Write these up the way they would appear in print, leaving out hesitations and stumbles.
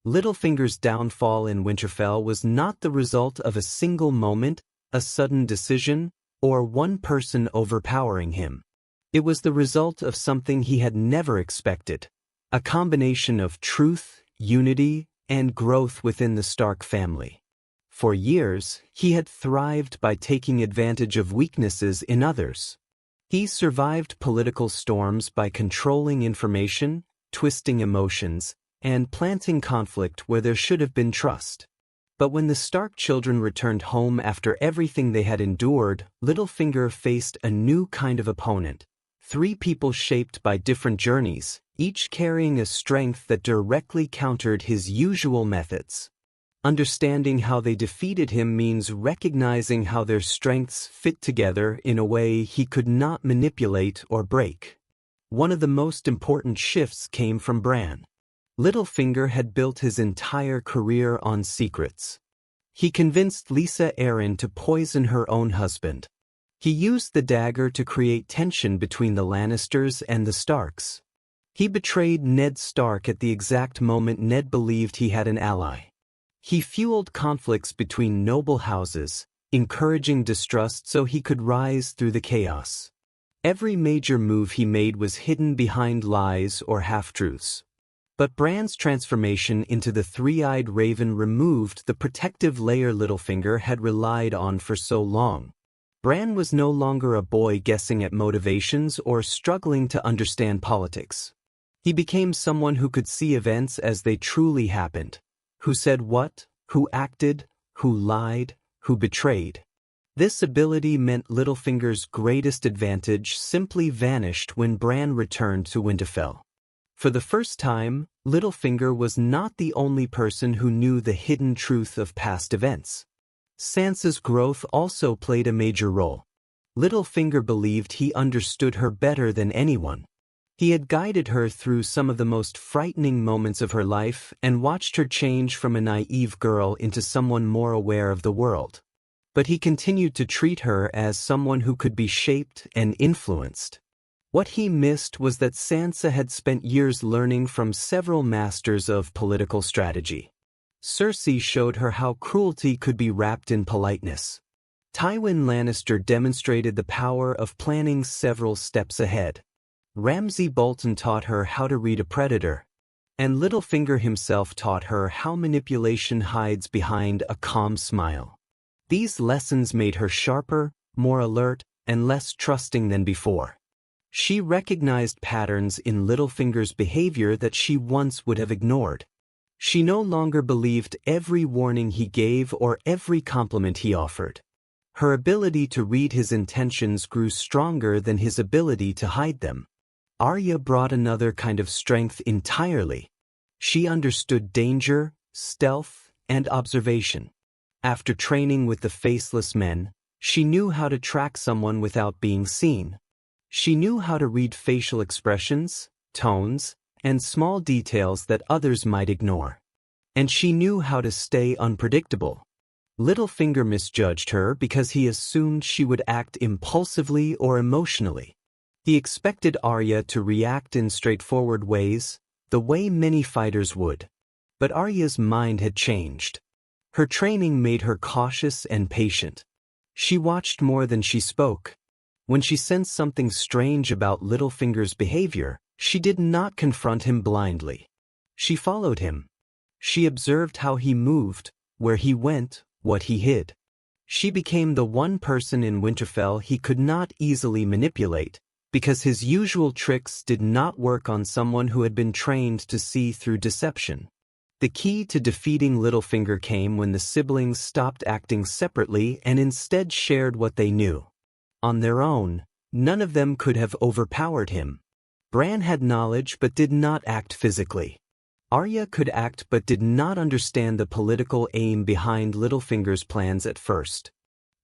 Littlefinger's downfall in Winterfell was not the result of a single moment, a sudden decision, or one person overpowering him. It was the result of something he had never expected, a combination of truth, unity, and growth within the Stark family. For years, he had thrived by taking advantage of weaknesses in others. He survived political storms by controlling information, twisting emotions, and planting conflict where there should have been trust. But when the Stark children returned home after everything they had endured, Littlefinger faced a new kind of opponent. 3 people shaped by different journeys, each carrying a strength that directly countered his usual methods. Understanding how they defeated him means recognizing how their strengths fit together in a way he could not manipulate or break. One of the most important shifts came from Bran. Littlefinger had built his entire career on secrets. He convinced Lisa Arryn to poison her own husband. He used the dagger to create tension between the Lannisters and the Starks. He betrayed Ned Stark at the exact moment Ned believed he had an ally. He fueled conflicts between noble houses, encouraging distrust so he could rise through the chaos. Every major move he made was hidden behind lies or half-truths. But Bran's transformation into the three-eyed raven removed the protective layer Littlefinger had relied on for so long. Bran was no longer a boy guessing at motivations or struggling to understand politics. He became someone who could see events as they truly happened. Who said what, who acted, who lied, who betrayed. This ability meant Littlefinger's greatest advantage simply vanished when Bran returned to Winterfell. For the first time, Littlefinger was not the only person who knew the hidden truth of past events. Sansa's growth also played a major role. Littlefinger believed he understood her better than anyone. He had guided her through some of the most frightening moments of her life and watched her change from a naive girl into someone more aware of the world. But he continued to treat her as someone who could be shaped and influenced. What he missed was that Sansa had spent years learning from several masters of political strategy. Cersei showed her how cruelty could be wrapped in politeness. Tywin Lannister demonstrated the power of planning several steps ahead. Ramsay Bolton taught her how to read a predator. And Littlefinger himself taught her how manipulation hides behind a calm smile. These lessons made her sharper, more alert, and less trusting than before. She recognized patterns in Littlefinger's behavior that she once would have ignored. She no longer believed every warning he gave or every compliment he offered. Her ability to read his intentions grew stronger than his ability to hide them. Arya brought another kind of strength entirely. She understood danger, stealth, and observation. After training with the Faceless Men, she knew how to track someone without being seen. She knew how to read facial expressions, tones, and small details that others might ignore. And she knew how to stay unpredictable. Littlefinger misjudged her because he assumed she would act impulsively or emotionally. He expected Arya to react in straightforward ways, the way many fighters would. But Arya's mind had changed. Her training made her cautious and patient. She watched more than she spoke. When she sensed something strange about Littlefinger's behavior, she did not confront him blindly. She followed him. She observed how he moved, where he went, what he hid. She became the one person in Winterfell he could not easily manipulate, because his usual tricks did not work on someone who had been trained to see through deception. The key to defeating Littlefinger came when the siblings stopped acting separately and instead shared what they knew. On their own, none of them could have overpowered him. Bran had knowledge but did not act physically. Arya could act but did not understand the political aim behind Littlefinger's plans at first.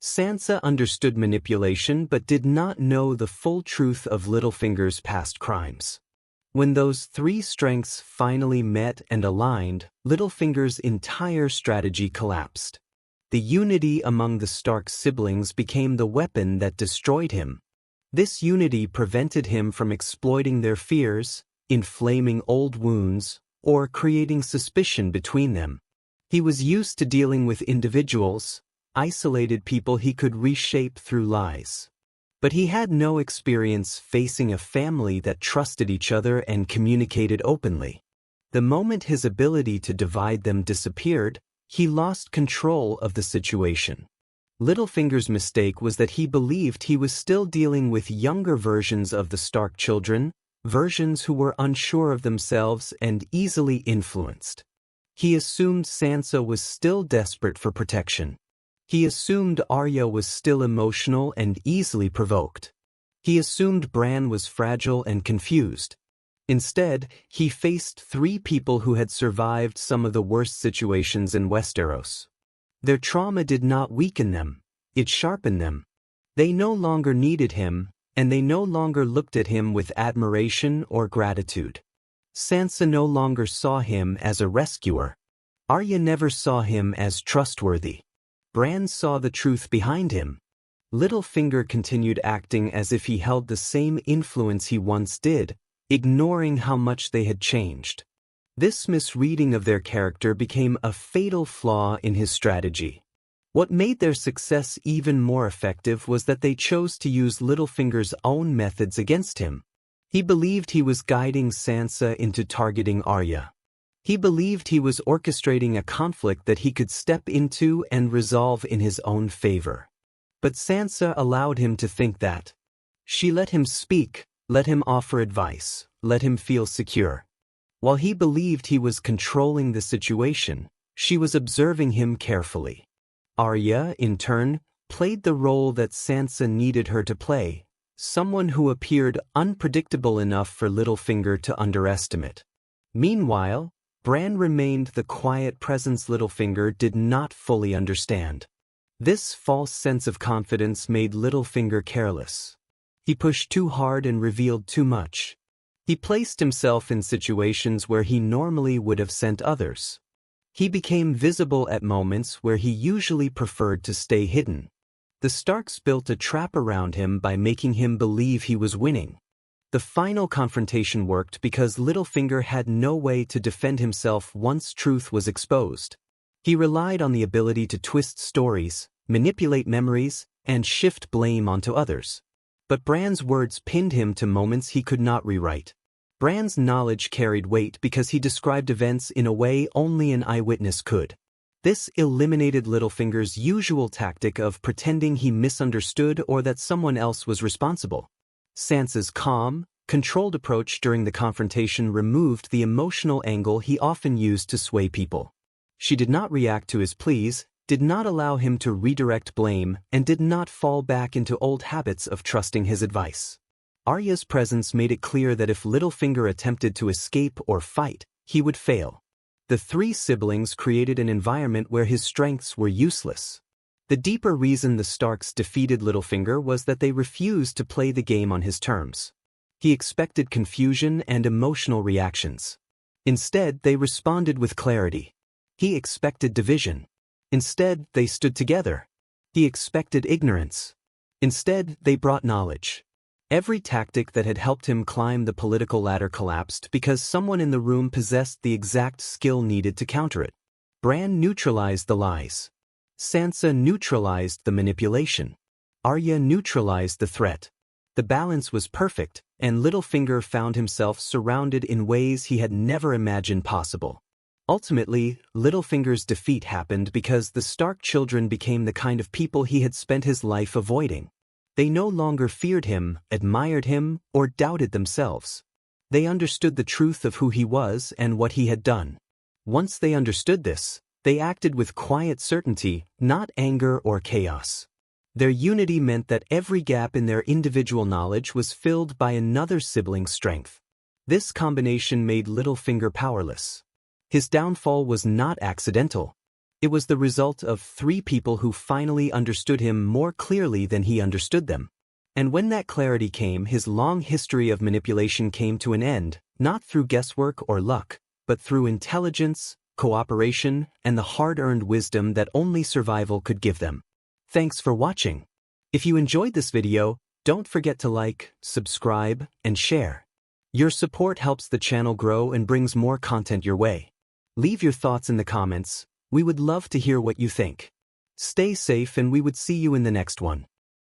Sansa understood manipulation but did not know the full truth of Littlefinger's past crimes. When those 3 strengths finally met and aligned, Littlefinger's entire strategy collapsed. The unity among the Stark siblings became the weapon that destroyed him. This unity prevented him from exploiting their fears, inflaming old wounds, or creating suspicion between them. He was used to dealing with individuals, isolated people he could reshape through lies. But he had no experience facing a family that trusted each other and communicated openly. The moment his ability to divide them disappeared, he lost control of the situation. Littlefinger's mistake was that he believed he was still dealing with younger versions of the Stark children, versions who were unsure of themselves and easily influenced. He assumed Sansa was still desperate for protection. He assumed Arya was still emotional and easily provoked. He assumed Bran was fragile and confused. Instead, he faced 3 people who had survived some of the worst situations in Westeros. Their trauma did not weaken them, it sharpened them. They no longer needed him, and they no longer looked at him with admiration or gratitude. Sansa no longer saw him as a rescuer. Arya never saw him as trustworthy. Bran saw the truth behind him. Littlefinger continued acting as if he held the same influence he once did, ignoring how much they had changed. This misreading of their character became a fatal flaw in his strategy. What made their success even more effective was that they chose to use Littlefinger's own methods against him. He believed he was guiding Sansa into targeting Arya. He believed he was orchestrating a conflict that he could step into and resolve in his own favor. But Sansa allowed him to think that. She let him speak, let him offer advice, let him feel secure. While he believed he was controlling the situation, she was observing him carefully. Arya, in turn, played the role that Sansa needed her to play, someone who appeared unpredictable enough for Littlefinger to underestimate. Meanwhile, Bran remained the quiet presence Littlefinger did not fully understand. This false sense of confidence made Littlefinger careless. He pushed too hard and revealed too much. He placed himself in situations where he normally would have sent others. He became visible at moments where he usually preferred to stay hidden. The Starks built a trap around him by making him believe he was winning. The final confrontation worked because Littlefinger had no way to defend himself once truth was exposed. He relied on the ability to twist stories, manipulate memories, and shift blame onto others. But Bran's words pinned him to moments he could not rewrite. Bran's knowledge carried weight because he described events in a way only an eyewitness could. This eliminated Littlefinger's usual tactic of pretending he misunderstood or that someone else was responsible. Sansa's calm, controlled approach during the confrontation removed the emotional angle he often used to sway people. She did not react to his pleas, did not allow him to redirect blame, and did not fall back into old habits of trusting his advice. Arya's presence made it clear that if Littlefinger attempted to escape or fight, he would fail. The 3 siblings created an environment where his strengths were useless. The deeper reason the Starks defeated Littlefinger was that they refused to play the game on his terms. He expected confusion and emotional reactions. Instead, they responded with clarity. He expected division. Instead, they stood together. He expected ignorance. Instead, they brought knowledge. Every tactic that had helped him climb the political ladder collapsed because someone in the room possessed the exact skill needed to counter it. Bran neutralized the lies. Sansa neutralized the manipulation. Arya neutralized the threat. The balance was perfect, and Littlefinger found himself surrounded in ways he had never imagined possible. Ultimately, Littlefinger's defeat happened because the Stark children became the kind of people he had spent his life avoiding. They no longer feared him, admired him, or doubted themselves. They understood the truth of who he was and what he had done. Once they understood this, they acted with quiet certainty, not anger or chaos. Their unity meant that every gap in their individual knowledge was filled by another sibling's strength. This combination made Littlefinger powerless. His downfall was not accidental. It was the result of 3 people who finally understood him more clearly than he understood them. And when that clarity came, his long history of manipulation came to an end, not through guesswork or luck, but through intelligence, cooperation, and the hard-earned wisdom that only survival could give them. Thanks for watching. If you enjoyed this video, don't forget to like, subscribe, and share. Your support helps the channel grow and brings more content your way. Leave your thoughts in the comments. We would love to hear what you think. Stay safe and we would see you in the next one.